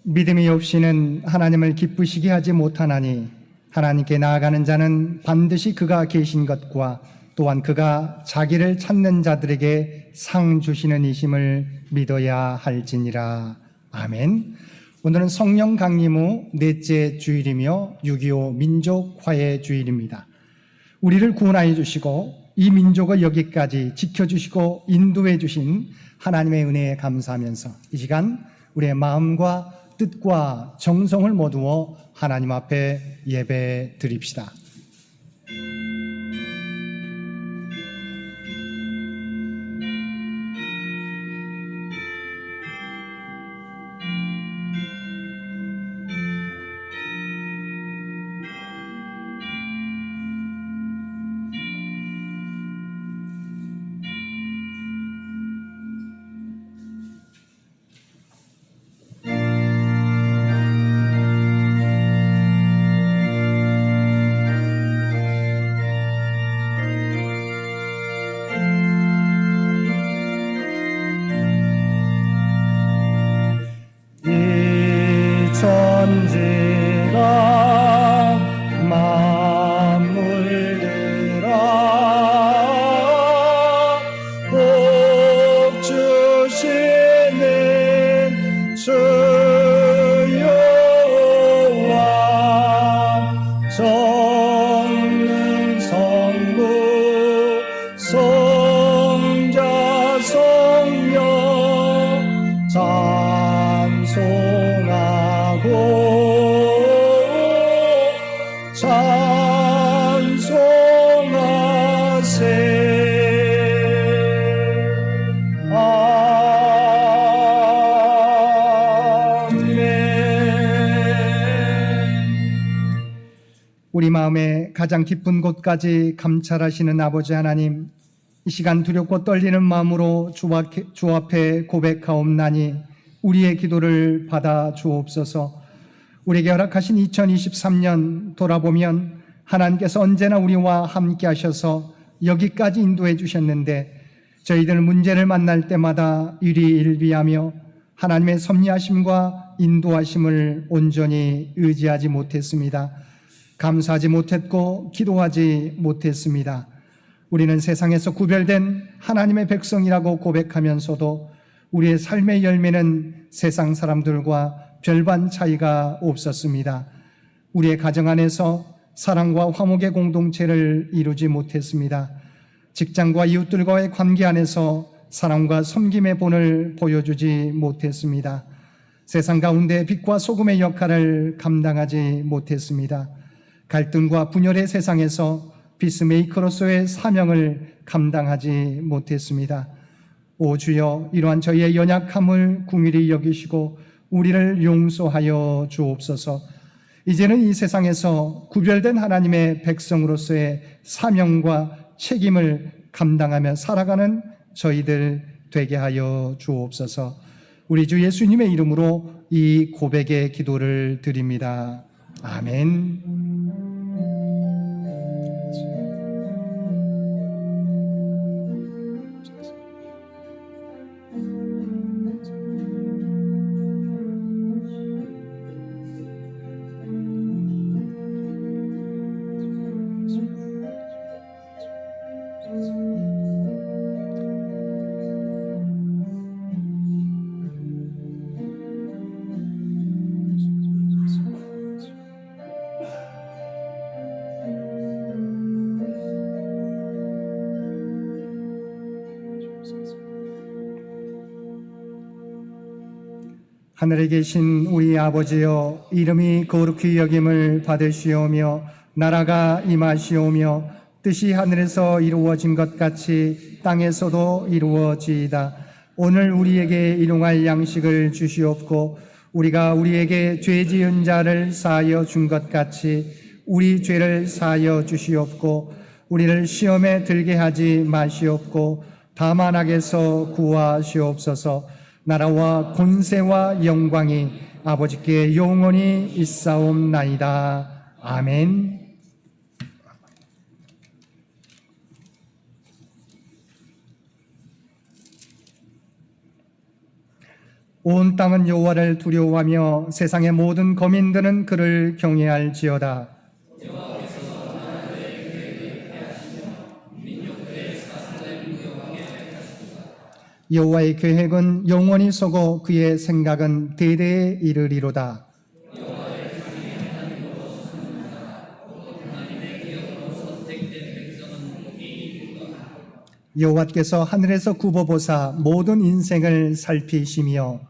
믿음이 없이는 하나님을 기쁘시게 하지 못하나니 하나님께 나아가는 자는 반드시 그가 계신 것과 또한 그가 자기를 찾는 자들에게 상 주시는 이심을 믿어야 할지니라. 아멘. 오늘은 성령 강림 후 넷째 주일이며 6.25 민족화해 주일입니다. 우리를 구원하여 주시고 이 민족을 여기까지 지켜주시고 인도해 주신 하나님의 은혜에 감사하면서 이 시간 우리의 마음과 뜻과 정성을 모두어 하나님 앞에 예배 드립시다. 천지가 만물들아 복 주시는 주 여호와 전능 성부 성자 성령 찬송하세. 우리 마음의 가장 깊은 곳까지 감찰하시는 아버지 하나님, 이 시간 두렵고 떨리는 마음으로 주 앞에 고백하옵나니 우리의 기도를 받아 주옵소서. 우리에게 허락하신 2023년 돌아보면 하나님께서 언제나 우리와 함께 하셔서 여기까지 인도해 주셨는데 저희들 문제를 만날 때마다 일희일비하며 하나님의 섭리하심과 인도하심을 온전히 의지하지 못했습니다. 감사하지 못했고 기도하지 못했습니다. 우리는 세상에서 구별된 하나님의 백성이라고 고백하면서도 우리의 삶의 열매는 세상 사람들과 별반 차이가 없었습니다. 우리의 가정 안에서 사랑과 화목의 공동체를 이루지 못했습니다. 직장과 이웃들과의 관계 안에서 사랑과 섬김의 본을 보여주지 못했습니다. 세상 가운데 빛과 소금의 역할을 감당하지 못했습니다. 갈등과 분열의 세상에서 피스메이커로서의 사명을 감당하지 못했습니다. 오 주여, 이러한 저희의 연약함을 긍휼히 여기시고 우리를 용서하여 주옵소서. 이제는 이 세상에서 구별된 하나님의 백성으로서의 사명과 책임을 감당하며 살아가는 저희들 되게 하여 주옵소서. 우리 주 예수님의 이름으로 이 고백의 기도를 드립니다. 아멘. 하늘에 계신 우리 아버지여, 이름이 거룩히 여김을 받으시오며 나라가 임하시오며 뜻이 하늘에서 이루어진 것 같이 땅에서도 이루어지이다. 오늘 우리에게 일용할 양식을 주시옵고 우리가 우리에게 죄 지은 자를 사하여 준 것 같이 우리 죄를 사하여 주시옵고 우리를 시험에 들게 하지 마시옵고 다만 악에서 구하시옵소서. 나라와 권세와 영광이 아버지께 영원히 있사옵나이다. 아멘. 온 땅은 여호와를 두려워하며 세상의 모든 거민들은 그를 경외할지어다. 여호와의 계획은 영원히 서고 그의 생각은 대대에 이르리로다. 여호와께서 하늘에서 굽어보사 모든 인생을 살피시며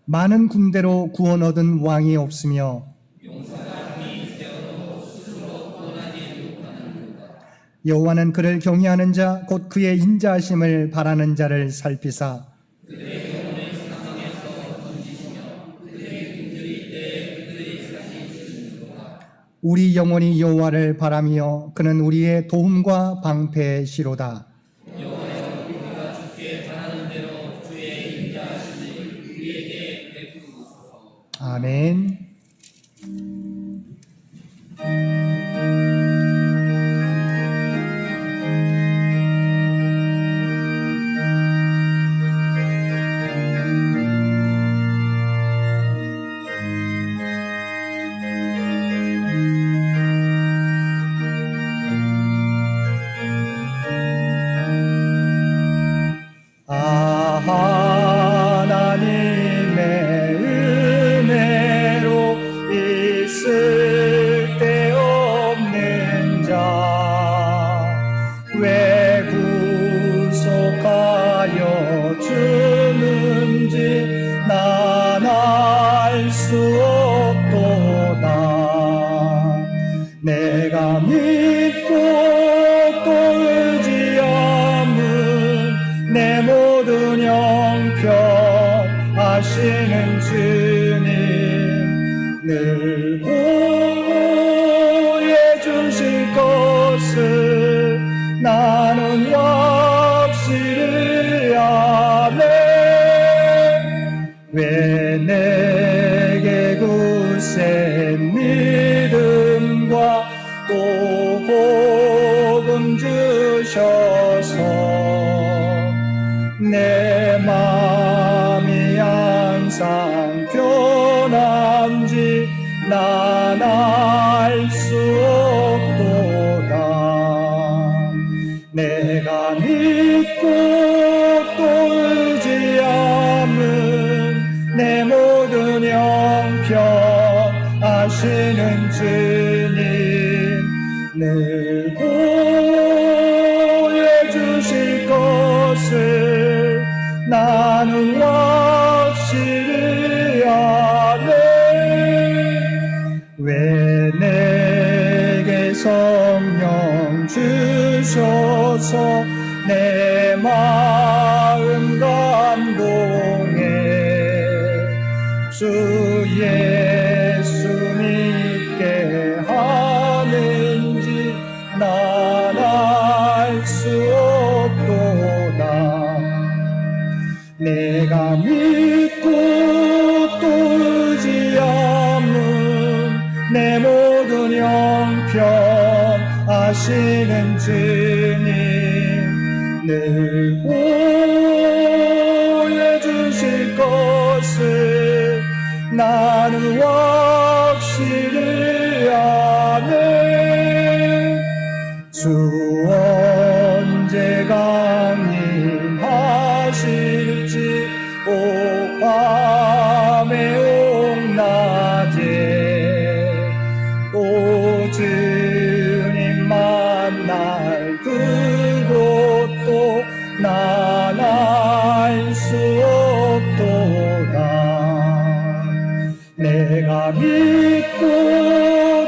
많은 군대로 구원 얻은 왕이 없으며 여호와는 그를 경외하는 자 곧 그의 인자하심을 바라는 자를 살피사 우리 영혼이 여호와를 바라며 그는 우리의 도움과 방패시로다. 아멘. 내가 믿고 또 의지함은 내 모든 형편 아시는 주님 늘 보호해 주실 것을 나는 확실히 아네. 왜 내게 굳센 믿음과 또 복음 주셔서 내 맘이 항상 편한지 난 알 수 없도다. 내가 믿고 또 의지함은 내 모든 형편 아시는 주님 늘 보호해 주실 것을 나는 확실히 아네. 왜 내게 성령 주셔서 내 마음 감동해 주 예수 믿게 하는지 난 알 수 없도다. 내가 믿고 또 의지함은 내 모든 형편 아시는 주님 늘 보호해 주실 것을 나는 확실히 아네. 주 언제 강림하실지 오 밤에 옥 낮에 또 주님 만날 그곳도 난 알 수 없도다. 내가 믿고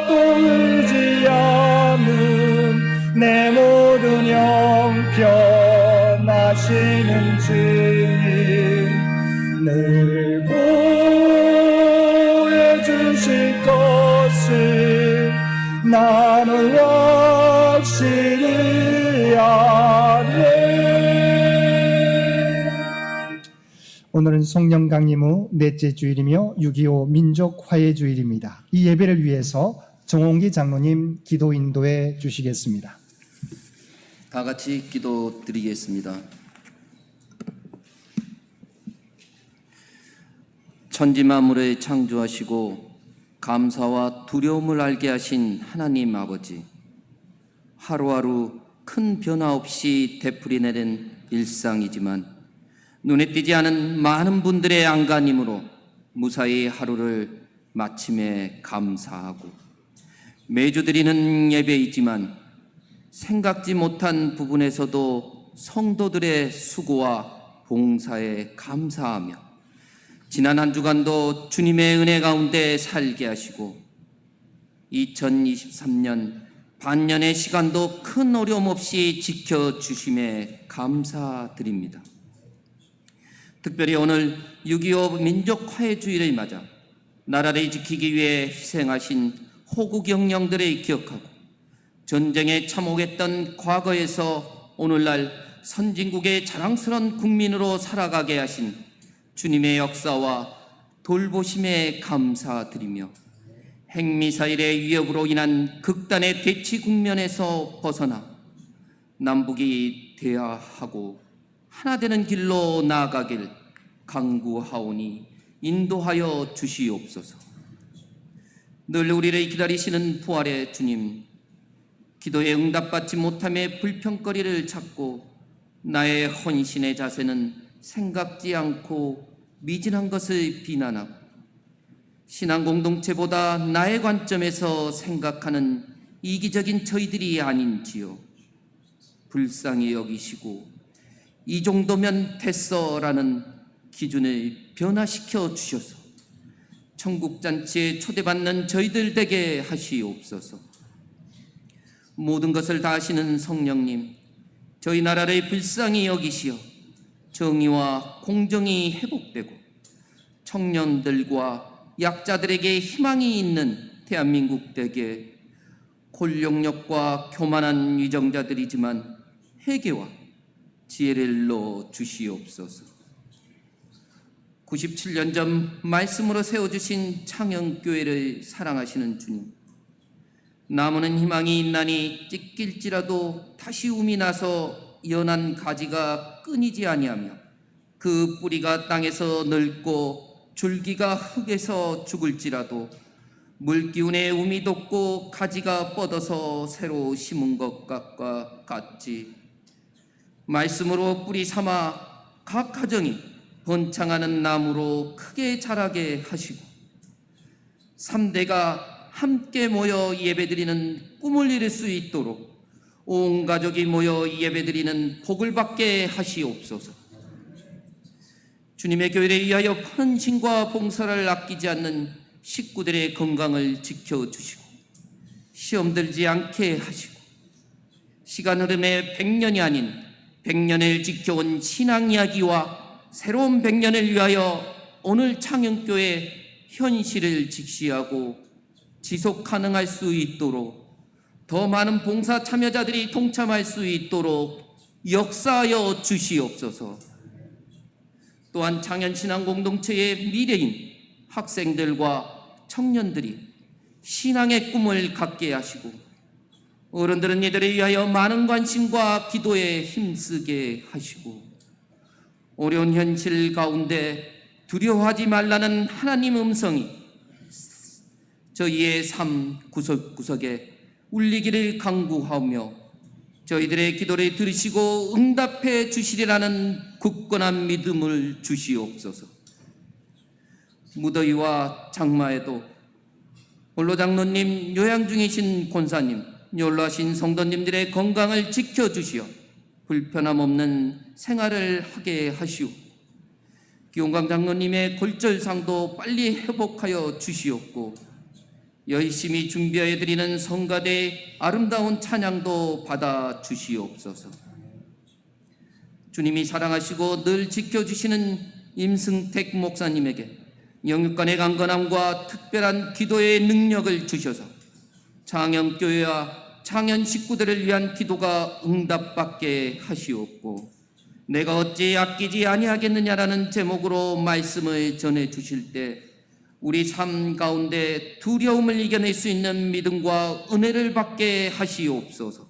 또 의지함은 내 모든 형편 아시는 주님 늘 보호해 주실 것을 나는 확실히 아네. 오늘은 성령 강림 후 넷째 주일이며 6.25 민족 화해 주일입니다. 이 예배를 위해서 정홍기 장로님 기도 인도해 주시겠습니다. 다 같이 기도드리겠습니다. 천지 만물을 창조하시고 감사와 두려움을 알게 하신 하나님 아버지, 하루하루 큰 변화 없이 되풀이내는 일상이지만 눈에 띄지 않은 많은 분들의 안간힘으로 무사히 하루를 마침에 감사하고, 매주 드리는 예배이지만 생각지 못한 부분에서도 성도들의 수고와 봉사에 감사하며 지난 한 주간도 주님의 은혜 가운데 살게 하시고 2023년 반년의 시간도 큰 어려움 없이 지켜주심에 감사드립니다. 특별히 오늘 6.25 민족화해주의를 맞아 나라를 지키기 위해 희생하신 호국영령들을 기억하고 전쟁에 참혹했던 과거에서 오늘날 선진국의 자랑스러운 국민으로 살아가게 하신 주님의 역사와 돌보심에 감사드리며 핵미사일의 위협으로 인한 극단의 대치 국면에서 벗어나 남북이 대화하고 하나 되는 길로 나아가길 간구하오니 인도하여 주시옵소서. 늘 우리를 기다리시는 부활의 주님, 기도에 응답받지 못함에 불평거리를 찾고 나의 헌신의 자세는 생각지 않고 미진한 것을 비난하고 신앙 공동체보다 나의 관점에서 생각하는 이기적인 저희들이 아닌지요. 불쌍히 여기시고 이 정도면 됐어라는 기준을 변화시켜 주셔서 천국잔치에 초대받는 저희들 되게 하시옵소서. 모든 것을 다 아시는 성령님, 저희 나라를 불쌍히 여기시어 정의와 공정이 회복되고 청년들과 약자들에게 희망이 있는 대한민국 되게, 권력력과 교만한 위정자들이지만 회개와 지혜를 넣어 주시옵소서. 97년 전 말씀으로 세워주신 창영교회를 사랑하시는 주님, 나무는 희망이 있나니 찢길지라도 다시 움이 나서 연한 가지가 끊이지 아니하며 그 뿌리가 땅에서 늙고 줄기가 흙에서 죽을지라도 물기운에 움이 돋고 가지가 뻗어서 새로 심은 것과 같이 말씀으로 뿌리 삼아 각 가정이 번창하는 나무로 크게 자라게 하시고 3대가 함께 모여 예배드리는 꿈을 이룰 수 있도록 온 가족이 모여 예배드리는 복을 받게 하시옵소서. 주님의 교회를 위하여 헌신과 봉사를 아끼지 않는 식구들의 건강을 지켜주시고 시험 들지 않게 하시고 시간 흐름에 100년이 아닌 100년을 지켜온 신앙 이야기와 새로운 100년을 위하여 오늘 창영교회 현실을 직시하고 지속 가능할 수 있도록 더 많은 봉사 참여자들이 동참할 수 있도록 역사하여 주시옵소서. 또한 창현신앙 공동체의 미래인 학생들과 청년들이 신앙의 꿈을 갖게 하시고 어른들은 이들을 위하여 많은 관심과 기도에 힘쓰게 하시고 어려운 현실 가운데 두려워하지 말라는 하나님 음성이 저희의 삶 구석구석에 울리기를 간구하며 저희들의 기도를 들으시고 응답해 주시리라는 굳건한 믿음을 주시옵소서. 무더위와 장마에도 홀로 장로님, 요양 중이신 권사님, 연로하신 성도님들의 건강을 지켜주시어 불편함 없는 생활을 하게 하시오. 기용강 장로님의 골절상도 빨리 회복하여 주시옵고 열심히 준비하여 드리는 성가대의 아름다운 찬양도 받아 주시옵소서. 주님이 사랑하시고 늘 지켜주시는 임승택 목사님에게 영육간의 강건함과 특별한 기도의 능력을 주셔서 창영교회와 창현 식구들을 위한 기도가 응답받게 하시옵고 내가 어찌 아끼지 아니하겠느냐라는 제목으로 말씀을 전해 주실 때 우리 삶 가운데 두려움을 이겨낼 수 있는 믿음과 은혜를 받게 하시옵소서.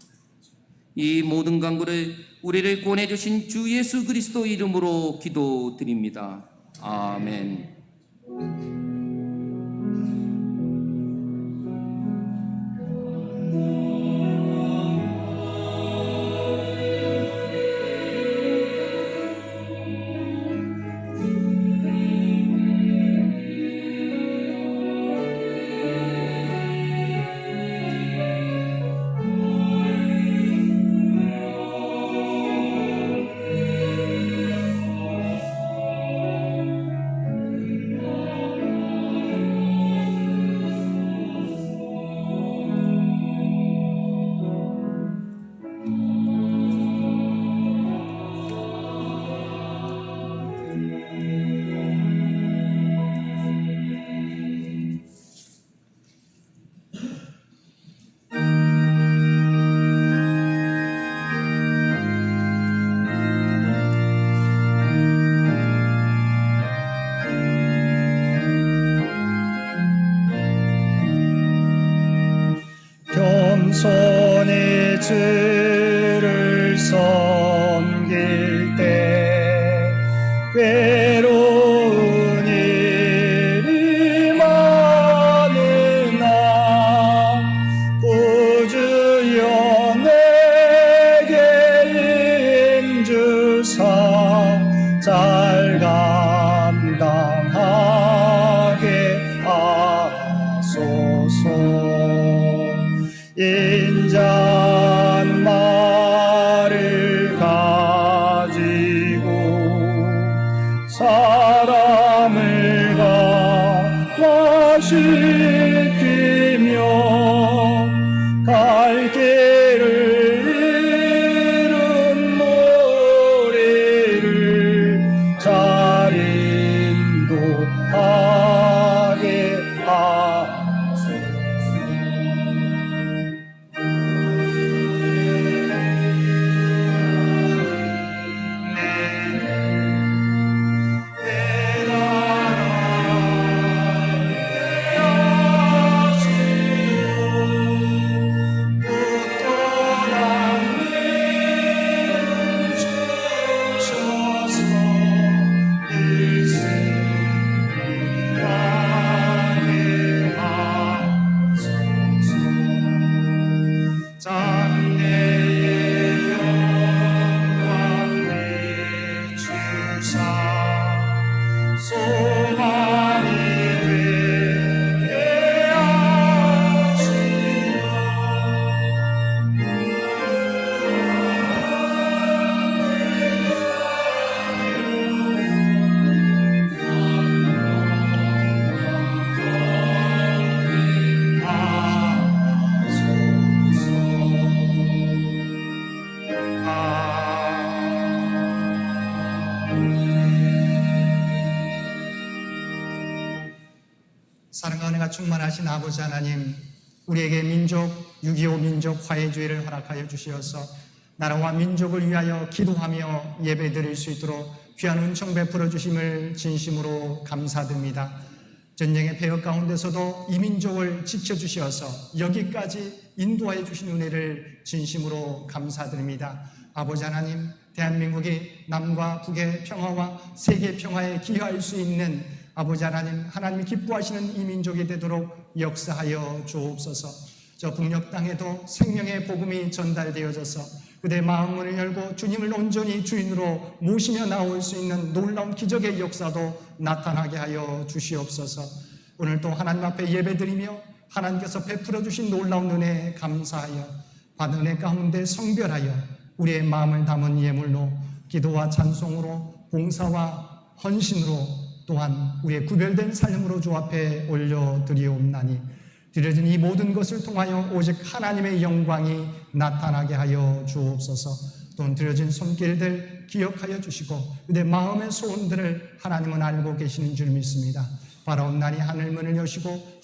이 모든 간구를 우리를 구원해 주신 주 예수 그리스도 이름으로 기도드립니다. 아멘. 겸손히 주를 섬길 때 괴로운 일이 많으나 구주여 내게 힘주사 잘 감당하게 하소서. 인자말을 가지고 사람을 감화시키며 갈 길을 잃은 무리를 잘 인도하게 하소서. 장래의 영광 비추사 소망이 되게 하시며 사랑과 은혜가 충만하신 아버지 하나님, 우리에게 민족 6.25 민족 화해주의를 허락하여 주시어서 나라와 민족을 위하여 기도하며 예배드릴 수 있도록 귀한 은총 베풀어 주심을 진심으로 감사드립니다. 전쟁의 폐허 가운데서도 이 민족을 지켜주시어서 여기까지 인도하여 주신 은혜를 진심으로 감사드립니다. 아버지 하나님, 대한민국이 남과 북의 평화와 세계 평화에 기여할 수 있는 아버지 하나님, 하나님이 기뻐하시는 이 민족이 되도록 역사하여 주옵소서. 저 북녘 땅에도 생명의 복음이 전달되어져서 그대 마음문을 열고 주님을 온전히 주인으로 모시며 나올 수 있는 놀라운 기적의 역사도 나타나게 하여 주시옵소서. 오늘도 하나님 앞에 예배드리며 하나님께서 베풀어 주신 놀라운 은혜에 감사하여 받은 은혜 가운데 성별하여 우리의 마음을 담은 예물로 기도와 찬송으로 봉사와 헌신으로 또한 우리의 구별된 삶으로 주 앞에 올려드리옵나니 드려진 이 모든 것을 통하여 오직 하나님의 영광이 나타나게 하여 주옵소서. 또 드려진 손길들 기억하여 주시고 그대 마음의 소원들을 하나님은 알고 계시는 줄 믿습니다. 바라옵나니 하늘문을 여시고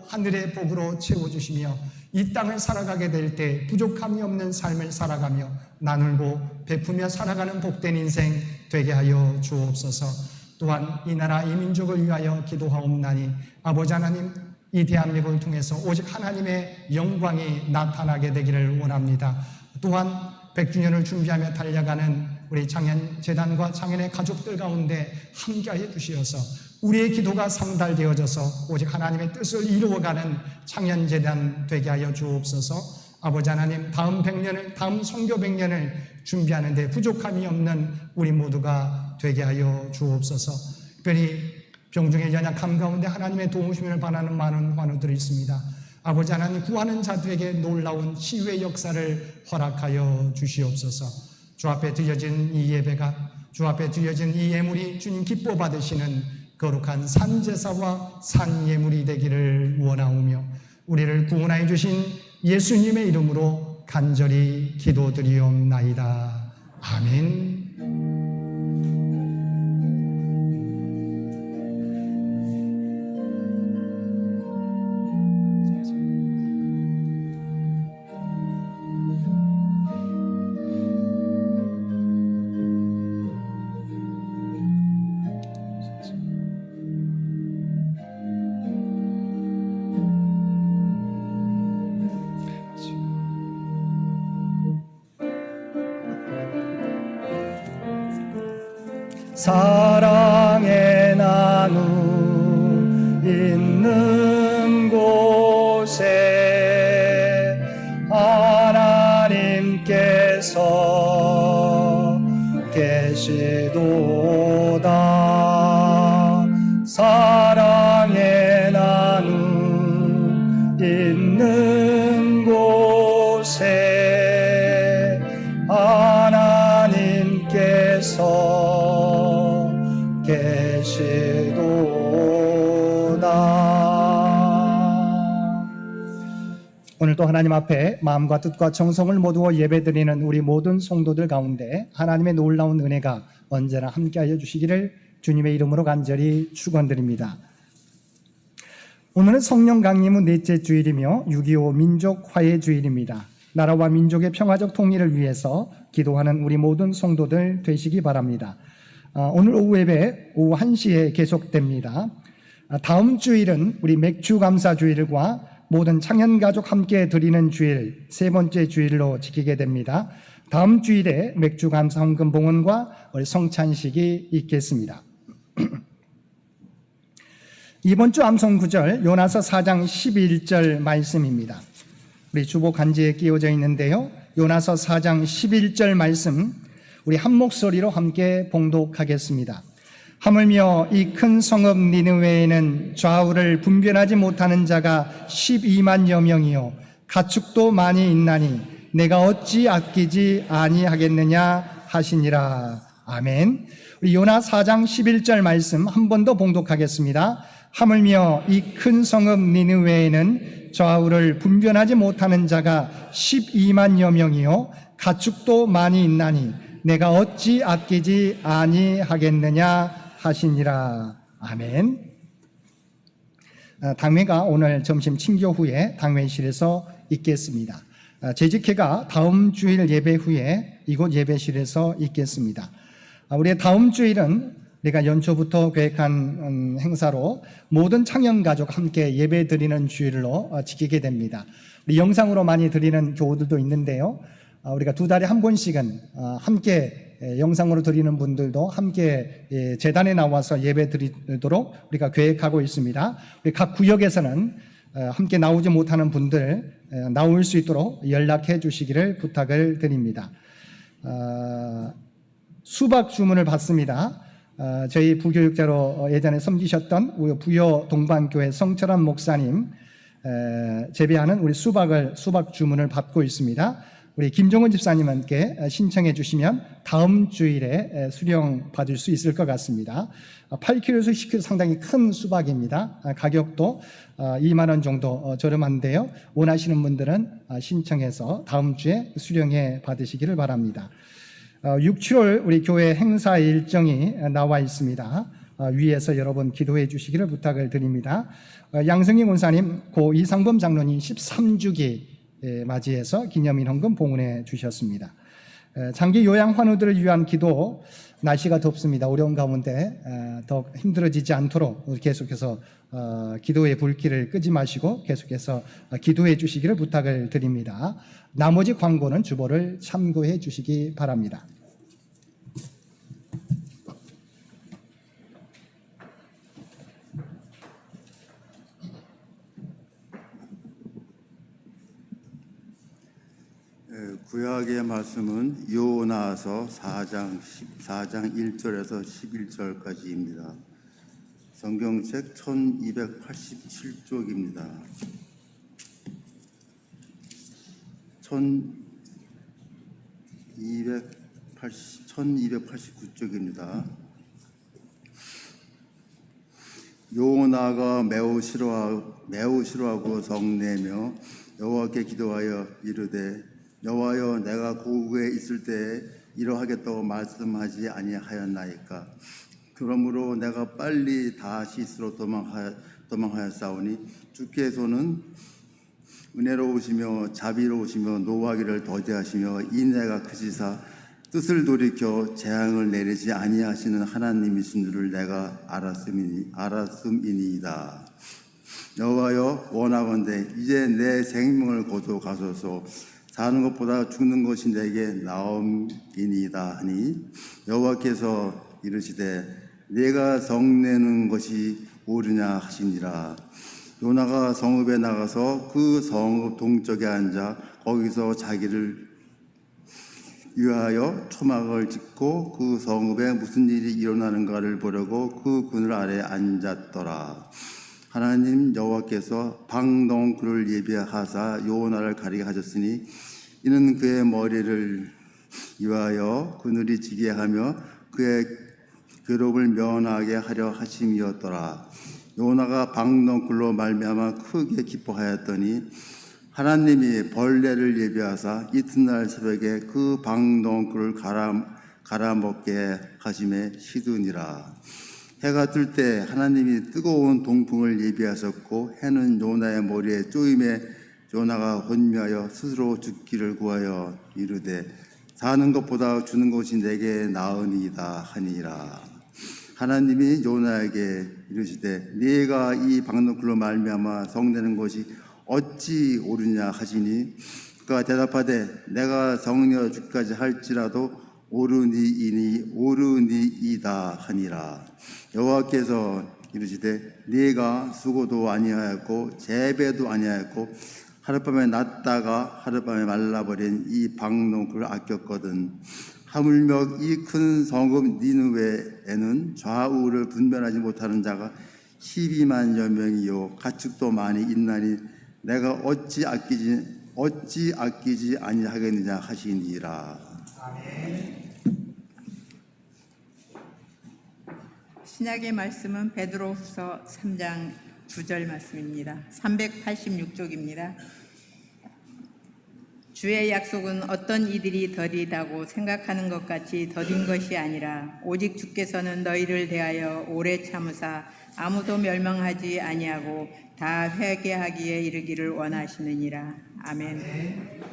하늘의 복으로 채워주시며 이 땅을 살아가게 될 때 부족함이 없는 삶을 살아가며 나누고 베푸며 살아가는 복된 인생 되게 하여 주옵소서. 또한 이 나라 이 민족을 위하여 기도하옵나니 아버지 하나님, 이 대한민국을 통해서 오직 하나님의 영광이 나타나게 되기를 원합니다. 또한 100주년을 준비하며 달려가는 우리 장현재단과 장현의 가족들 가운데 함께하여 주시어서 우리의 기도가 상달되어져서 오직 하나님의 뜻을 이루어가는 장현재단 되게 하여 주옵소서. 아버지 하나님, 다음 100년을, 다음 선교 100년을 준비하는데 부족함이 없는 우리 모두가 되게 하여 주옵소서. 특별히 병중의 연약함 가운데 하나님의 도우심을 바라는 많은 환우들이 있습니다. 아버지 하나님, 구하는 자들에게 놀라운 치유의 역사를 허락하여 주시옵소서. 주 앞에 드려진 이 예배가, 주 앞에 드려진 이 예물이 주님 기뻐 받으시는 거룩한 산제사와 산예물이 되기를 원하오며 우리를 구원하여 주신 예수님의 이름으로 간절히 기도드리옵나이다. 아멘. 사랑의 나눔 있는 곳에 하나님께서 계시도다. 사랑의 나눔 있는 곳에 하나님께서 계시도다. 오늘도 하나님 앞에 마음과 뜻과 정성을 모두어 예배드리는 우리 모든 성도들 가운데 하나님의 놀라운 은혜가 언제나 함께하여 주시기를 주님의 이름으로 간절히 축원드립니다. 오늘은 성령 강림 후 넷째 주일이며 6.25 민족 화해 주일입니다. 나라와 민족의 평화적 통일을 위해서 기도하는 우리 모든 성도들 되시기 바랍니다. 오늘 오후 예배 오후 1시에 계속됩니다. 다음 주일은 우리 맥주 감사 주일과 모든 창현가족 함께 드리는 주일, 세 번째 주일로 지키게 됩니다. 다음 주일에 맥주 감사 헌금 봉헌과 우리 성찬식이 있겠습니다. 이번 주 암송 구절 요나서 4장 11절 말씀입니다. 우리 주보 간지에 끼워져 있는데요. 요나서 4장 11절 말씀 우리 한 목소리로 함께 봉독하겠습니다. 하물며 이 큰 성읍 니느웨에는 좌우를 분별하지 못하는 자가 12만여 명이요 가축도 많이 있나니 내가 어찌 아끼지 아니하겠느냐 하시니라. 아멘. 우리 요나 4장 11절 말씀 한 번 더 봉독하겠습니다. 하물며 이 큰 성읍 니느웨에는 좌우를 분별하지 못하는 자가 12만여 명이요 가축도 많이 있나니 내가 어찌 아끼지 아니하겠느냐 하시니라. 아멘. 당회가 오늘 점심 친교 후에 당회실에서 있겠습니다. 재직회가 다음 주일 예배 후에 이곳 예배실에서 있겠습니다. 우리의 다음 주일은 우리가 연초부터 계획한 행사로 모든 창현가족 함께 예배 드리는 주일로 지키게 됩니다. 우리 영상으로 많이 드리는 교우들도 있는데요. 우리가 2달에 한 번씩은 함께 영상으로 드리는 분들도 함께 재단에 나와서 예배 드리도록 우리가 계획하고 있습니다. 우리 각 구역에서는 함께 나오지 못하는 분들 나올 수 있도록 연락해 주시기를 부탁을 드립니다. 수박 주문을 받습니다. 저희 부교육자로 예전에 섬기셨던 부여 동반교회 성철한 목사님 재배하는 우리 수박 주문을 받고 있습니다. 우리 김종원 집사님께 신청해 주시면 다음 주일에 수령 받을 수 있을 것 같습니다. 8kg에서 10kg 상당히 큰 수박입니다. 가격도 2만 원 정도 저렴한데요. 원하시는 분들은 신청해서 다음 주에 수령해 받으시기를 바랍니다. 6, 7월 우리 교회 행사 일정이 나와 있습니다. 위에서 여러분 기도해 주시기를 부탁을 드립니다. 양승희 권사님, 고 이상범 장로님 13주기 맞이해서 기념인 헌금 봉헌해 주셨습니다. 장기 요양 환우들을 위한 기도 날씨가 덥습니다. 어려운 가운데 더 힘들어지지 않도록 계속해서 기도의 불길을 끄지 마시고 계속해서 기도해 주시기를 부탁을 드립니다. 나머지 광고는 주보를 참고해 주시기 바랍니다. 구약의 말씀은 요나서 4장 1절에서 11절까지입니다. 성경책 1287쪽입니다. 1289쪽입니다. 요나가 매우 싫어하고 성내며 여호와께 기도하여 이르되 여호와여 내가 고국에 있을 때에 이러하겠다고 말씀하지 아니하였나이까. 그러므로 내가 빨리 다시스로 도망하였사오니 주께서는 은혜로우시며 자비로우시며 노하기를 더디하시며 인애가 크시사 뜻을 돌이켜 재앙을 내리지 아니하시는 하나님이신 줄을 내가 알았음이니이다. 여호와여 원하건대 이제 내 생명을 거둬 가소서. 사는 것보다 죽는 것이 내게 나음이니이다 하니 여호와께서 이르시되 내가 성내는 것이 옳으냐 하시니라. 요나가 성읍에 나가서 그 성읍 동쪽에 앉아 거기서 자기를 위하여 초막을 짓고 그 성읍에 무슨 일이 일어나는가를 보려고 그 그늘 아래 앉았더라. 하나님 여호와께서 방덩굴을 예비하사 요나를 가리게 하셨으니 이는 그의 머리를 위하여 그늘이 지게 하며 그의 괴롭을 면하게 하려 하심이었더라. 요나가 방덩굴로 말미암아 크게 기뻐하였더니 하나님이 벌레를 예비하사 이튿날 새벽에 그 방덩굴을 갈아먹게 하심에 시드니라. 해가 뜰 때 하나님이 뜨거운 동풍을 예비하셨고 해는 요나의 머리에 쪼임에 요나가 혼미하여 스스로 죽기를 구하여 이르되 사는 것보다 죽는 것이 내게 나으니이다 하니라. 하나님이 요나에게 이르시되 네가 이 방덩굴로 말미암아 성내는 것이 어찌 옳으냐 하시니 그가 대답하되 내가 성내어 죽기까지 할지라도 오르니이다 하니라. 여호와께서 이르시되 네가 수고도 아니하였고 재배도 아니하였고 하룻밤에 났다가 하룻밤에 말라버린 이 방덩굴을 아꼈거든. 하물며 이 큰 성읍 니느웨에는 좌우를 분별하지 못하는 자가 12만여 명이요 가축도 많이 있나니 내가 어찌 아끼지 아니하겠느냐 하시니라. 아멘. 신약의 말씀은 베드로후서 3장 9절 말씀입니다. 386쪽입니다. 주의 약속은 어떤 이들이 더디다고 생각하는 것 같이 더딘 것이 아니라 오직 주께서는 너희를 대하여 오래 참으사 아무도 멸망하지 아니하고 다 회개하기에 이르기를 원하시느니라. 아멘.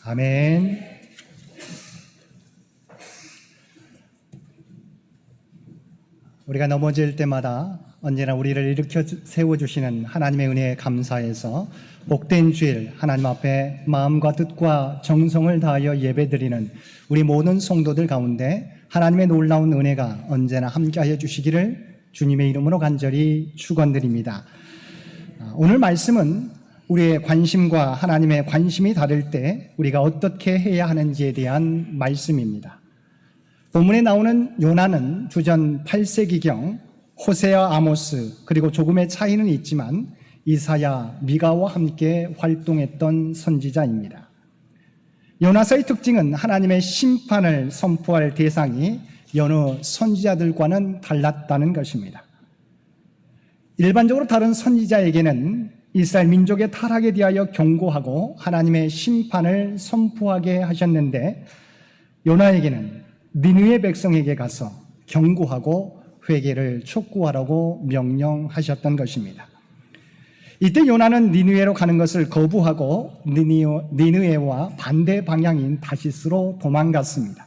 아멘. 우리가 넘어질 때마다 언제나 우리를 일으켜 세워주시는 하나님의 은혜에 감사해서 복된 주일 하나님 앞에 마음과 뜻과 정성을 다하여 예배드리는 우리 모든 성도들 가운데 하나님의 놀라운 은혜가 언제나 함께하여 주시기를 주님의 이름으로 간절히 축원드립니다. 오늘 말씀은 우리의 관심과 하나님의 관심이 다를 때 우리가 어떻게 해야 하는지에 대한 말씀입니다. 본문에 나오는 요나는 주전 8세기경 호세아, 아모스 그리고 조금의 차이는 있지만 이사야, 미가와 함께 활동했던 선지자입니다. 요나서의 특징은 하나님의 심판을 선포할 대상이 여느 선지자들과는 달랐다는 것입니다. 일반적으로 다른 선지자에게는 이스라엘 민족의 타락에 대하여 경고하고 하나님의 심판을 선포하게 하셨는데 요나에게는 니느웨 백성에게 가서 경고하고 회개를 촉구하라고 명령하셨던 것입니다. 이때 요나는 니느웨로 가는 것을 거부하고 니느웨와 반대 방향인 다시스로 도망갔습니다.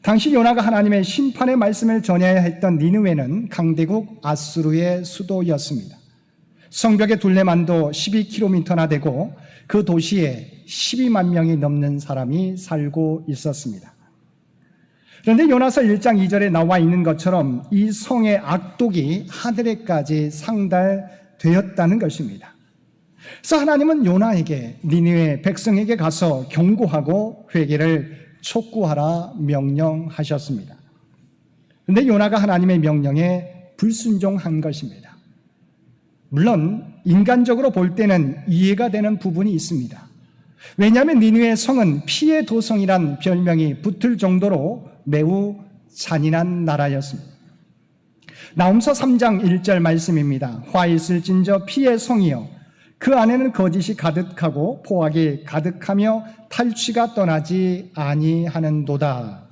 당시 요나가 하나님의 심판의 말씀을 전해야 했던 니느웨는 강대국 아수르의 수도였습니다. 성벽의 둘레만도 12km나 되고 그 도시에 12만 명이 넘는 사람이 살고 있었습니다. 그런데 요나서 1장 2절에 나와 있는 것처럼 이 성의 악독이 하늘에까지 상달되었다는 것입니다. 그래서 하나님은 요나에게 니느웨 백성에게 가서 경고하고 회개를 촉구하라 명령하셨습니다. 그런데 요나가 하나님의 명령에 불순종한 것입니다. 물론 인간적으로 볼 때는 이해가 되는 부분이 있습니다. 왜냐하면 니느웨 성은 피의 도성이란 별명이 붙을 정도로 매우 잔인한 나라였습니다. 나훔서 3장 1절 말씀입니다. 화 있을진저 피의 성이여 그 안에는 거짓이 가득하고 포악이 가득하며 탈취가 떠나지 아니하는도다.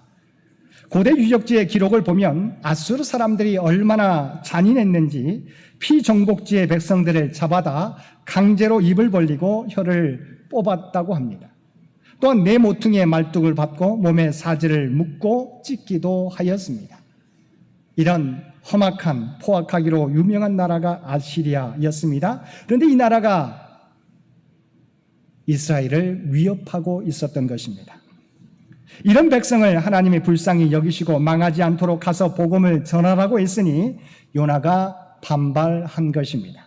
고대 유적지의 기록을 보면 아수르 사람들이 얼마나 잔인했는지 피정복지의 백성들을 잡아다 강제로 입을 벌리고 혀를 뽑았다고 합니다. 또한 내 모퉁이에 말뚝을 받고 몸에 사지를 묶고 찢기도 하였습니다. 이런 험악한 포악하기로 유명한 나라가 아시리아였습니다. 그런데 이 나라가 이스라엘을 위협하고 있었던 것입니다. 이런 백성을 하나님이 불쌍히 여기시고 망하지 않도록 가서 복음을 전하라고 했으니 요나가 반발한 것입니다.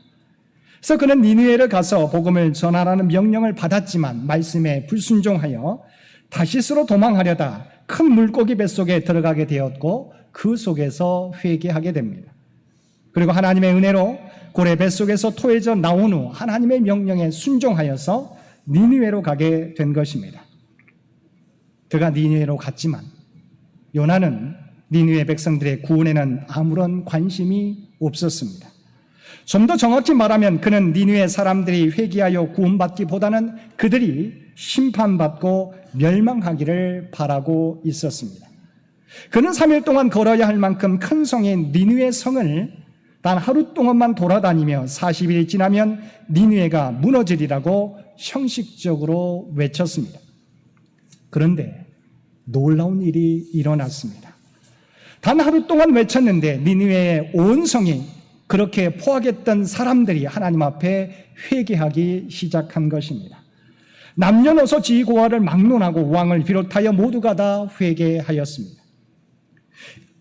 그래서 그는 니느웨를 가서 복음을 전하라는 명령을 받았지만 말씀에 불순종하여 다시스로 도망하려다 큰 물고기 뱃속에 들어가게 되었고 그 속에서 회개하게 됩니다. 그리고 하나님의 은혜로 고래 뱃속에서 토해져 나온 후 하나님의 명령에 순종하여서 니느웨로 가게 된 것입니다. 그가 니느웨로 갔지만 요나는 니느웨 백성들의 구원에는 아무런 관심이 없었습니다. 좀 더 정확히 말하면 그는 니느웨 사람들이 회개하여 구원받기보다는 그들이 심판받고 멸망하기를 바라고 있었습니다. 그는 3일 동안 걸어야 할 만큼 큰 성인 니느웨 성을 단 하루 동안만 돌아다니며 40일이 지나면 니느웨가 무너지리라고 형식적으로 외쳤습니다. 그런데 놀라운 일이 일어났습니다. 단 하루 동안 외쳤는데 니느웨의 온 성이 그렇게 포악했던 사람들이 하나님 앞에 회개하기 시작한 것입니다. 남녀노소 지휘고하를 막론하고 왕을 비롯하여 모두가 다 회개하였습니다.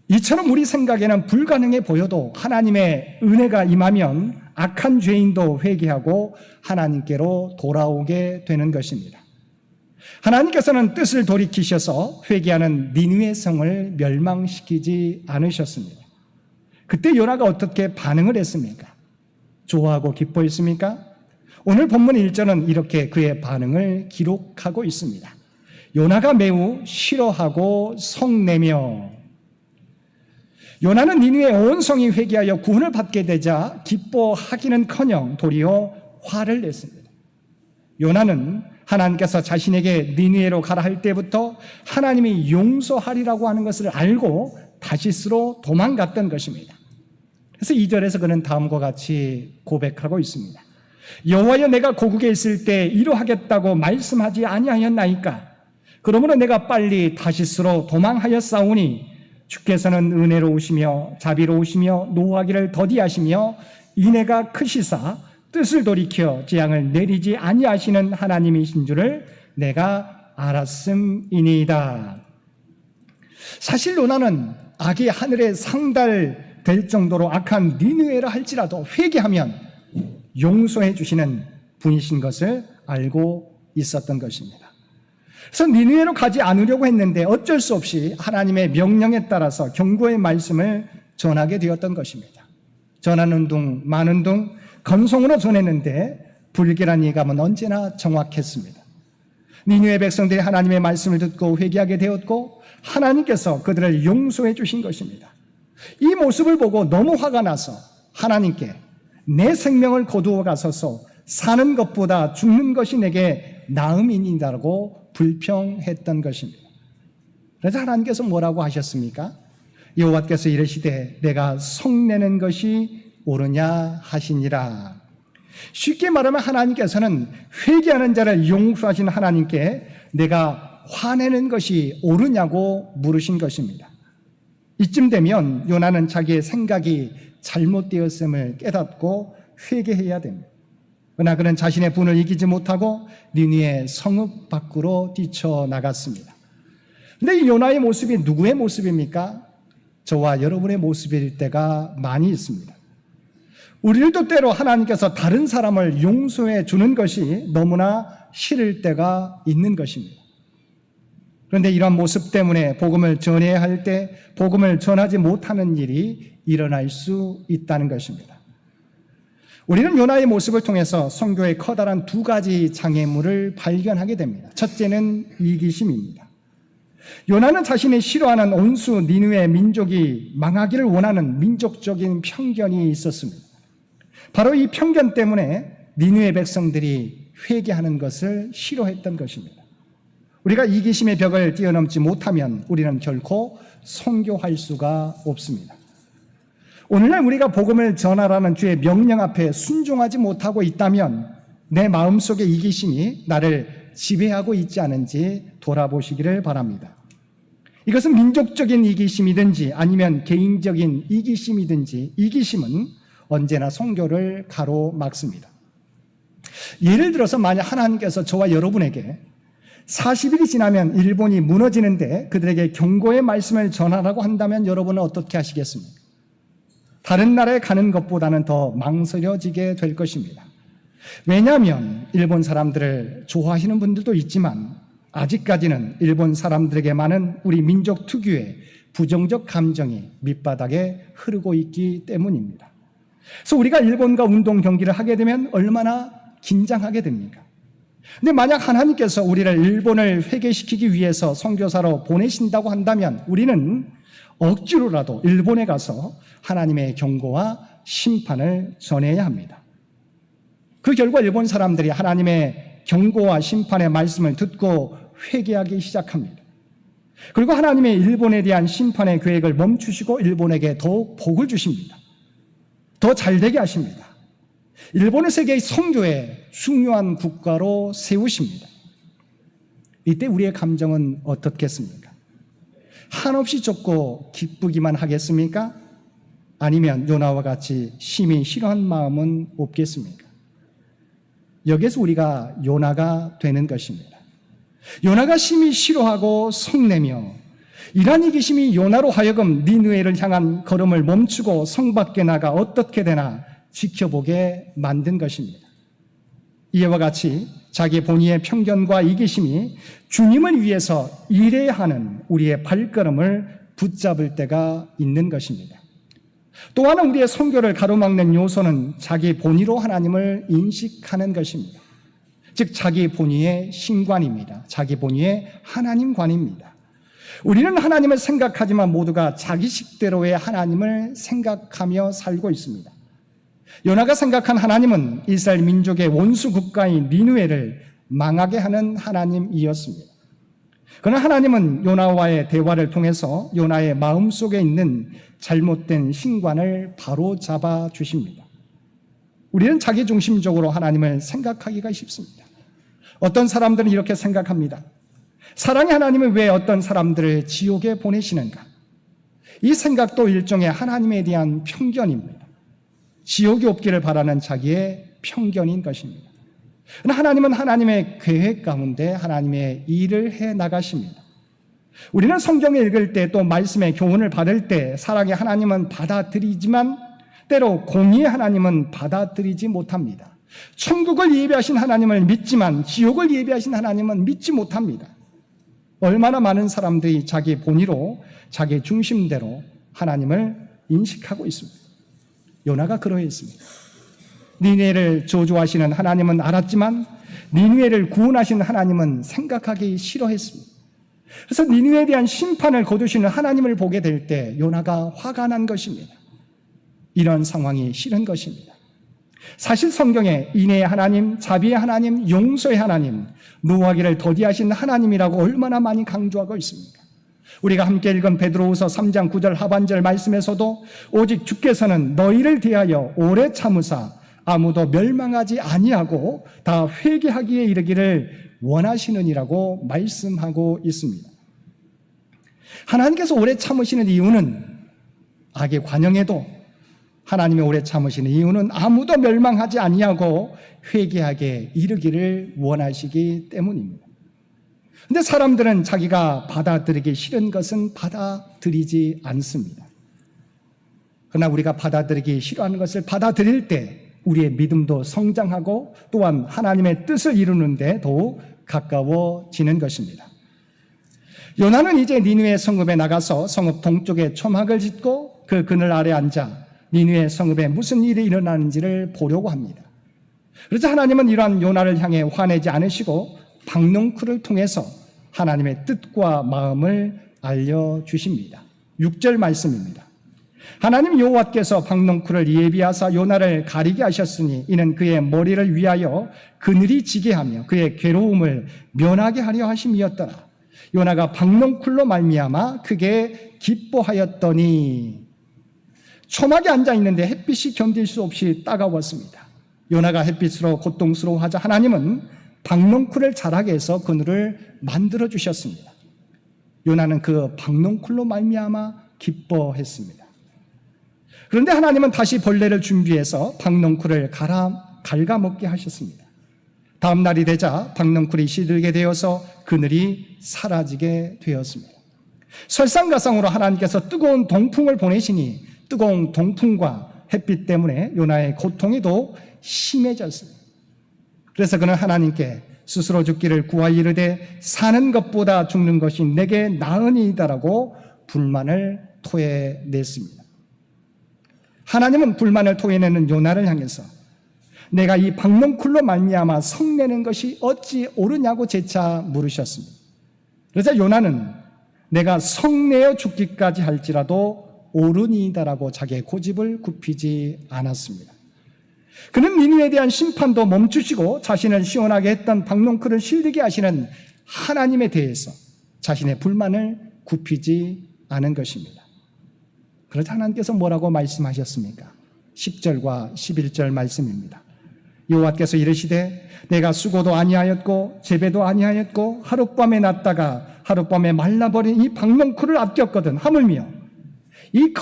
이처럼 우리 생각에는 불가능해 보여도 하나님의 은혜가 임하면 악한 죄인도 회개하고 하나님께로 돌아오게 되는 것입니다. 하나님께서는 뜻을 돌이키셔서 회개하는 니느웨 성을 멸망시키지 않으셨습니다. 그때 요나가 어떻게 반응을 했습니까? 좋아하고 기뻐했습니까? 오늘 본문 1절은 이렇게 그의 반응을 기록하고 있습니다. 요나가 매우 싫어하고 성내며. 요나는 니느웨 온 성이 회개하여 구원을 받게 되자 기뻐하기는커녕 도리어 화를 냈습니다. 요나는 하나님께서 자신에게 니느웨로 가라 할 때부터 하나님이 용서하리라고 하는 것을 알고 다시스로 도망갔던 것입니다. 그래서 2절에서 그는 다음과 같이 고백하고 있습니다. 여호와여, 내가 고국에 있을 때 이러하겠다고 말씀하지 아니하였나이까? 그러므로 내가 빨리 다시스로 도망하였사오니 주께서는 은혜로우시며 자비로우시며 노하기를 더디하시며 인애가 크시사 뜻을 돌이켜 재앙을 내리지 아니하시는 하나님이신 줄을 내가 알았음이니이다. 사실 요나는 악이 하늘에 상달될 정도로 악한 니느웨라 할지라도 회개하면 용서해 주시는 분이신 것을 알고 있었던 것입니다. 그래서 니느웨로 가지 않으려고 했는데 어쩔 수 없이 하나님의 명령에 따라서 경고의 말씀을 전하게 되었던 것입니다. 전하는 둥 마는 둥 건성으로 전했는데 불길한 예감은 언제나 정확했습니다. 니느웨 백성들이 하나님의 말씀을 듣고 회개하게 되었고 하나님께서 그들을 용서해 주신 것입니다. 이 모습을 보고 너무 화가 나서 하나님께 내 생명을 거두어 가소서, 사는 것보다 죽는 것이 내게 나음이니다라고 불평했던 것입니다. 그래서 하나님께서 뭐라고 하셨습니까? 여호와께서 이르시되 내가 성내는 것이 옳으냐 하시니라. 쉽게 말하면 하나님께서는 회개하는 자를 용서하신 하나님께 내가 화내는 것이 옳으냐고 물으신 것입니다. 이쯤 되면 요나는 자기의 생각이 잘못되었음을 깨닫고 회개해야 됩니다. 그러나 그는 자신의 분을 이기지 못하고 니느웨 성읍 밖으로 뛰쳐나갔습니다. 그런데 이 요나의 모습이 누구의 모습입니까? 저와 여러분의 모습일 때가 많이 있습니다. 우리들도 때로 하나님께서 다른 사람을 용서해 주는 것이 너무나 싫을 때가 있는 것입니다. 그런데 이런 모습 때문에 복음을 전해야 할 때 복음을 전하지 못하는 일이 일어날 수 있다는 것입니다. 우리는 요나의 모습을 통해서 선교의 커다란 두 가지 장애물을 발견하게 됩니다. 첫째는 이기심입니다. 요나는 자신이 싫어하는 온수 니느웨 민족이 망하기를 원하는 민족적인 편견이 있었습니다. 바로 이 편견 때문에 니느웨 백성들이 회개하는 것을 싫어했던 것입니다. 우리가 이기심의 벽을 뛰어넘지 못하면 우리는 결코 선교할 수가 없습니다. 오늘날 우리가 복음을 전하라는 주의 명령 앞에 순종하지 못하고 있다면 내 마음속에 이기심이 나를 지배하고 있지 않은지 돌아보시기를 바랍니다. 이것은 민족적인 이기심이든지 아니면 개인적인 이기심이든지 이기심은 언제나 선교를 가로막습니다. 예를 들어서 만약 하나님께서 저와 여러분에게 40일이 지나면 일본이 무너지는데 그들에게 경고의 말씀을 전하라고 한다면 여러분은 어떻게 하시겠습니까? 다른 나라에 가는 것보다는 더 망설여지게 될 것입니다. 왜냐하면 일본 사람들을 좋아하시는 분들도 있지만 아직까지는 일본 사람들에게만은 우리 민족 특유의 부정적 감정이 밑바닥에 흐르고 있기 때문입니다. 그래서 우리가 일본과 운동 경기를 하게 되면 얼마나 긴장하게 됩니까? 근데 만약 하나님께서 우리를 일본을 회개시키기 위해서 선교사로 보내신다고 한다면 우리는 억지로라도 일본에 가서 하나님의 경고와 심판을 전해야 합니다. 그 결과 일본 사람들이 하나님의 경고와 심판의 말씀을 듣고 회개하기 시작합니다. 그리고 하나님의 일본에 대한 심판의 계획을 멈추시고 일본에게 더욱 복을 주십니다. 더 잘되게 하십니다. 일본을 세계의 선교의 중요한 국가로 세우십니다. 이때 우리의 감정은 어떻겠습니까? 한없이 좁고 기쁘기만 하겠습니까? 아니면 요나와 같이 심히 싫어한 마음은 없겠습니까? 여기에서 우리가 요나가 되는 것입니다. 요나가 심히 싫어하고 성내며 이러한 이기심이 요나로 하여금 니느웨를 향한 걸음을 멈추고 성 밖에 나가 어떻게 되나 지켜보게 만든 것입니다. 이와 같이 자기 본의의 편견과 이기심이 주님을 위해서 일해야 하는 우리의 발걸음을 붙잡을 때가 있는 것입니다. 또 하나 우리의 선교를 가로막는 요소는 자기 본의로 하나님을 인식하는 것입니다. 즉 자기 본의의 신관입니다. 자기 본의의 하나님관입니다. 우리는 하나님을 생각하지만 모두가 자기식대로의 하나님을 생각하며 살고 있습니다. 요나가 생각한 하나님은 이스라엘 민족의 원수 국가인 니느웨를 망하게 하는 하나님이었습니다. 그러나 하나님은 요나와의 대화를 통해서 요나의 마음속에 있는 잘못된 신관을 바로 잡아 주십니다. 우리는 자기중심적으로 하나님을 생각하기가 쉽습니다. 어떤 사람들은 이렇게 생각합니다. 사랑의 하나님은 왜 어떤 사람들을 지옥에 보내시는가? 이 생각도 일종의 하나님에 대한 편견입니다. 지옥이 없기를 바라는 자기의 편견인 것입니다. 하나님은 하나님의 계획 가운데 하나님의 일을 해 나가십니다. 우리는 성경을 읽을 때 또 말씀의 교훈을 받을 때 사랑의 하나님은 받아들이지만 때로 공의의 하나님은 받아들이지 못합니다. 천국을 예비하신 하나님을 믿지만 지옥을 예비하신 하나님은 믿지 못합니다. 얼마나 많은 사람들이 자기 본의로 자기 중심대로 하나님을 인식하고 있습니다. 요나가 그러했습니다. 니느웨를 저주하시는 하나님은 알았지만 니느웨를 구원하신 하나님은 생각하기 싫어했습니다. 그래서 니느웨에 대한 심판을 거두시는 하나님을 보게 될 때 요나가 화가 난 것입니다. 이런 상황이 싫은 것입니다. 사실 성경에 인애의 하나님, 자비의 하나님, 용서의 하나님, 노하기를 더디하신 하나님이라고 얼마나 많이 강조하고 있습니까? 우리가 함께 읽은 베드로후서 3장 9절 하반절 말씀에서도 오직 주께서는 너희를 대하여 오래 참으사 아무도 멸망하지 아니하고 다 회개하기에 이르기를 원하시느니라고 말씀하고 있습니다. 하나님께서 오래 참으시는 이유는 악의 관영에도 하나님이 오래 참으시는 이유는 아무도 멸망하지 아니하고 회개하게 이르기를 원하시기 때문입니다. 그런데 사람들은 자기가 받아들이기 싫은 것은 받아들이지 않습니다. 그러나 우리가 받아들이기 싫어하는 것을 받아들일 때 우리의 믿음도 성장하고 또한 하나님의 뜻을 이루는 데 더욱 가까워지는 것입니다. 요나는 이제 니느웨 성읍에 나가서 성읍 동쪽에 초막을 짓고 그 그늘 아래 앉아 니느웨 성읍에 무슨 일이 일어나는지를 보려고 합니다. 그래서 하나님은 이러한 요나를 향해 화내지 않으시고 박농쿨을 통해서 하나님의 뜻과 마음을 알려주십니다. 6절 말씀입니다. 하나님 여호와께서 박농쿨을 예비하사 요나를 가리게 하셨으니 이는 그의 머리를 위하여 그늘이 지게 하며 그의 괴로움을 면하게 하려 하심이었더라. 요나가 박농쿨로 말미암아 크게 기뻐하였더니 초막에 앉아 있는데 햇빛이 견딜 수 없이 따가웠습니다. 요나가 햇빛으로 고통스러워하자 하나님은 박농쿨을 자라게 해서 그늘을 만들어 주셨습니다. 요나는 그 박농쿨로 말미암아 기뻐했습니다. 그런데 하나님은 다시 벌레를 준비해서 박농쿨을 갉아먹게 하셨습니다. 다음 날이 되자 박농쿨이 시들게 되어서 그늘이 사라지게 되었습니다. 설상가상으로 하나님께서 뜨거운 동풍을 보내시니 뜨거운 동풍과 햇빛 때문에 요나의 고통이 더욱 심해졌습니다. 그래서 그는 하나님께 스스로 죽기를 구하여 이르되 사는 것보다 죽는 것이 내게 나으니이다라고 불만을 토해냈습니다. 하나님은 불만을 토해내는 요나를 향해서 내가 이 박농쿨로 말미암아 성내는 것이 어찌 옳으냐고 재차 물으셨습니다. 그래서 요나는 내가 성내어 죽기까지 할지라도 옳으니이다라고 자기의 고집을 굽히지 않았습니다. 그는 니느웨에 대한 심판도 멈추시고 자신을 시원하게 했던 박농쿨을 실리게 하시는 하나님에 대해서 자신의 불만을 굽히지 않은 것입니다. 그러자 하나님께서 뭐라고 말씀하셨습니까? 10절과 11절 말씀입니다. 여호와께서 이르시되 내가 수고도 아니하였고 재배도 아니하였고 하룻밤에 났다가 하룻밤에 말라버린 이 박농쿨을 아꼈거든. 하물며 이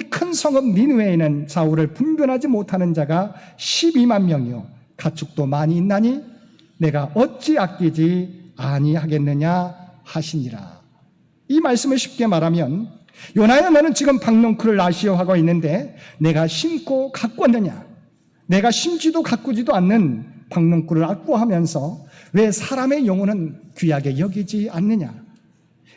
큰 성읍 니느웨에는 좌우를 분별하지 못하는 자가 12만 명이요 가축도 많이 있나니 내가 어찌 아끼지 아니하겠느냐 하시니라. 이 말씀을 쉽게 말하면 요나야 너는 지금 박농쿨을 아쉬워하고 있는데 내가 심고 가꾸었느냐? 내가 심지도 가꾸지도 않는 박농쿨을 아꾸하면서 왜 사람의 영혼은 귀하게 여기지 않느냐?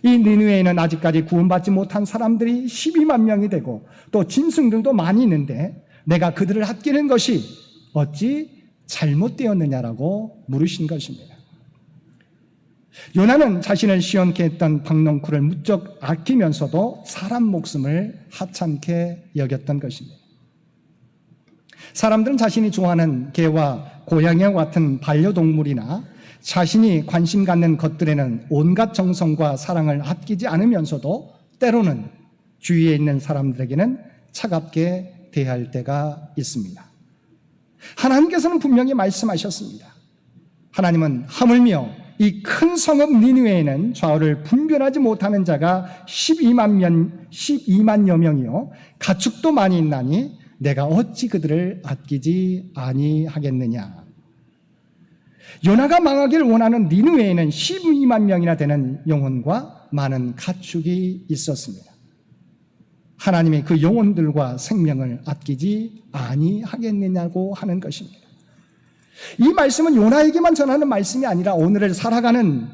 이 니느웨에는 아직까지 구원받지 못한 사람들이 12만 명이 되고 또 짐승들도 많이 있는데 내가 그들을 아끼는 것이 어찌 잘못되었느냐라고 물으신 것입니다. 요나는 자신을 시원케 했던 박농쿨을 무척 아끼면서도 사람 목숨을 하찮게 여겼던 것입니다. 사람들은 자신이 좋아하는 개와 고양이와 같은 반려동물이나 자신이 관심 갖는 것들에는 온갖 정성과 사랑을 아끼지 않으면서도 때로는 주위에 있는 사람들에게는 차갑게 대할 때가 있습니다. 하나님께서는 분명히 말씀하셨습니다. 하나님은 하물며 이 큰 성읍 니느웨에는 좌우를 분별하지 못하는 자가 12만여 명이요 가축도 많이 있나니 내가 어찌 그들을 아끼지 아니하겠느냐. 요나가 망하기를 원하는 니느웨에는 12만 명이나 되는 영혼과 많은 가축이 있었습니다. 하나님이 그 영혼들과 생명을 아끼지 아니하겠느냐고 하는 것입니다. 이 말씀은 요나에게만 전하는 말씀이 아니라 오늘을 살아가는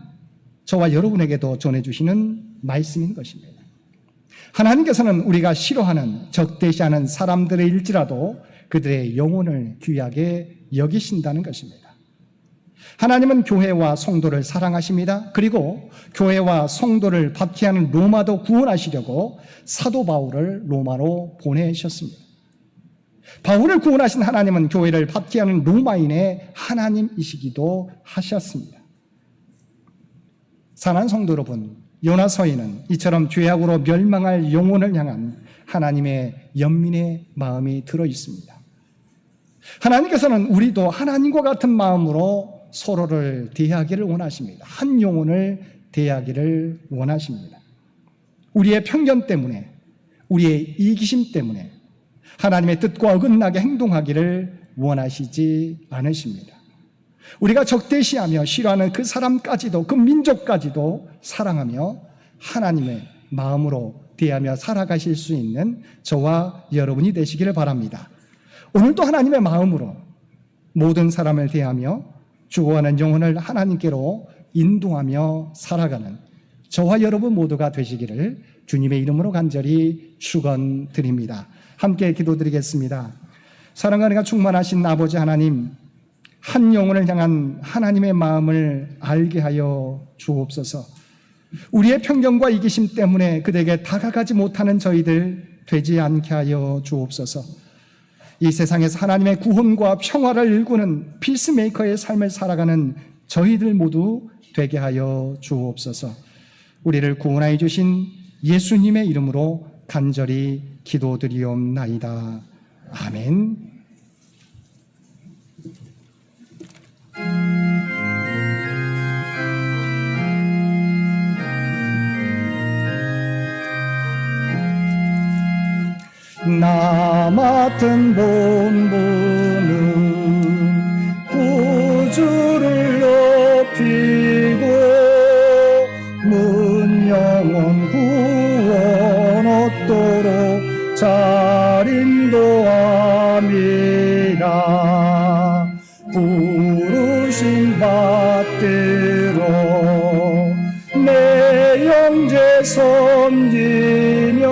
저와 여러분에게도 전해주시는 말씀인 것입니다. 하나님께서는 우리가 싫어하는 적대시하는 사람들일지라도 그들의 영혼을 귀하게 여기신다는 것입니다. 하나님은 교회와 성도를 사랑하십니다. 그리고 교회와 성도를 박해하는 로마도 구원하시려고 사도 바울을 로마로 보내셨습니다. 바울을 구원하신 하나님은 교회를 박해하는 로마인의 하나님이시기도 하셨습니다. 사랑하는 성도 여러분, 요나서에는 이처럼 죄악으로 멸망할 영혼을 향한 하나님의 연민의 마음이 들어 있습니다. 하나님께서는 우리도 하나님과 같은 마음으로 서로를 대하기를 원하십니다. 한 영혼을 대하기를 원하십니다. 우리의 편견 때문에, 우리의 이기심 때문에 하나님의 뜻과 어긋나게 행동하기를 원하시지 않으십니다. 우리가 적대시하며 싫어하는 그 사람까지도, 그 민족까지도 사랑하며 하나님의 마음으로 대하며 살아가실 수 있는 저와 여러분이 되시기를 바랍니다. 오늘도 하나님의 마음으로 모든 사람을 대하며 죽어가는 영혼을 하나님께로 인도하며 살아가는 저와 여러분 모두가 되시기를 주님의 이름으로 간절히 축원드립니다. 함께 기도드리겠습니다. 사랑과 충만하신 아버지 하나님, 한 영혼을 향한 하나님의 마음을 알게 하여 주옵소서. 우리의 편견과 이기심 때문에 그들에게 다가가지 못하는 저희들 되지 않게 하여 주옵소서. 이 세상에서 하나님의 구원과 평화를 일구는 피스메이커의 삶을 살아가는 저희들 모두 되게 하여 주옵소서. 우리를 구원하여 주신 예수님의 이름으로 간절히 기도드리옵나이다. 아멘. 나 맡은 본분은 구주를 높이고 문영원 구원 얻도록 잘 인도함이라. 부르신 받들어 내 형제 섬기며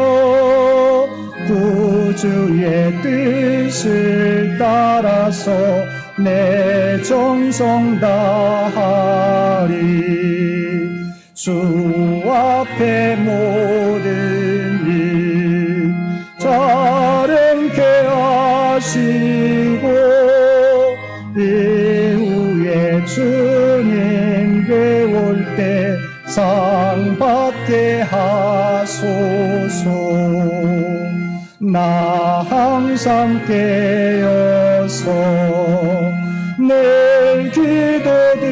구주의 뜻을 따라서 내 정성 다하리. 주 앞에 모든 일 자랑케 하시고 이후에 주님 배울 때 상 받게 하소서. 나 항상 깨어서 늘 기도드리며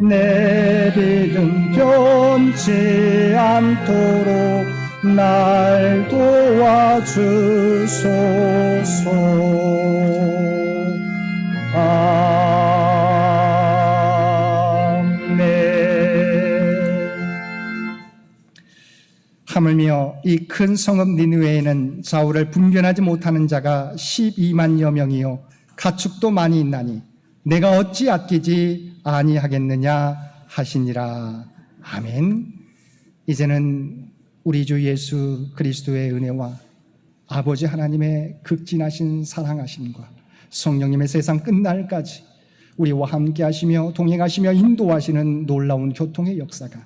내 믿음 변치 않도록 날 도와주소서. 하물며 이 큰 성읍 니느웨에는 좌우를 분별하지 못하는 자가 12만여 명이요 가축도 많이 있나니 내가 어찌 아끼지 아니하겠느냐 하시니라. 아멘. 이제는 우리 주 예수 그리스도의 은혜와 아버지 하나님의 극진하신 사랑하심과 성령님의 세상 끝날까지 우리와 함께 하시며 동행하시며 인도하시는 놀라운 교통의 역사가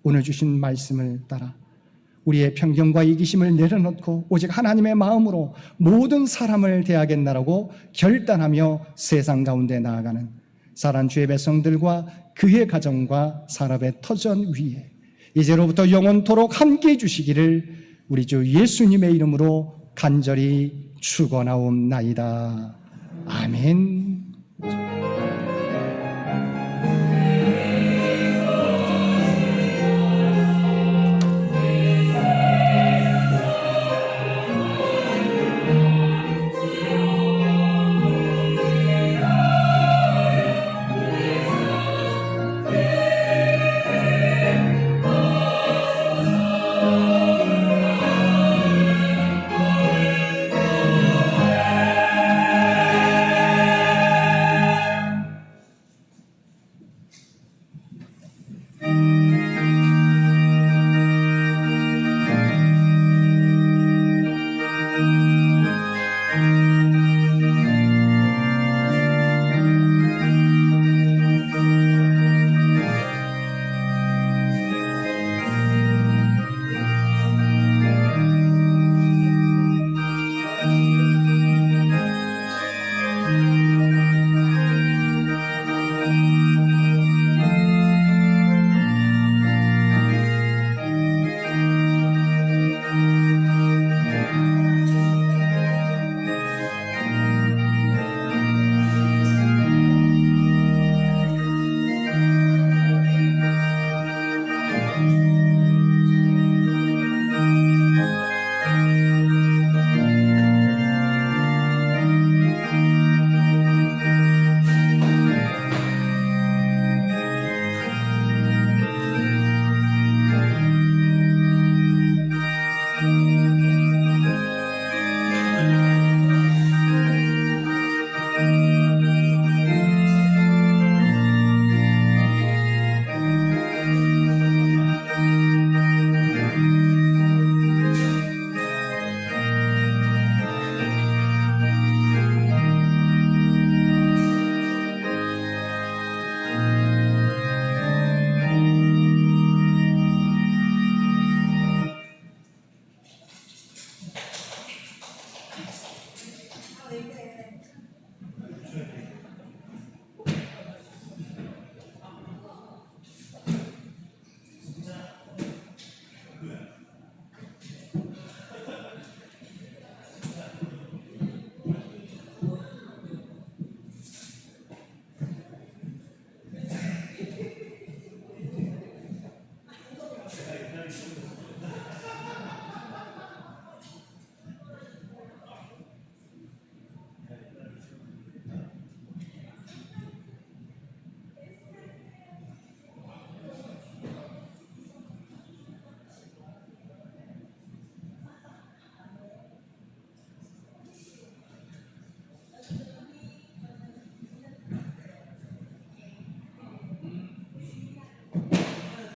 오늘 주신 말씀을 따라 우리의 편견과 이기심을 내려놓고 오직 하나님의 마음으로 모든 사람을 대하겠나라고 결단하며 세상 가운데 나아가는 사랑 주의 백성들과 그의 가정과 산업의 터전 위에 이제로부터 영원토록 함께해 주시기를 우리 주 예수님의 이름으로 간절히 죽어나옵나이다. 아멘.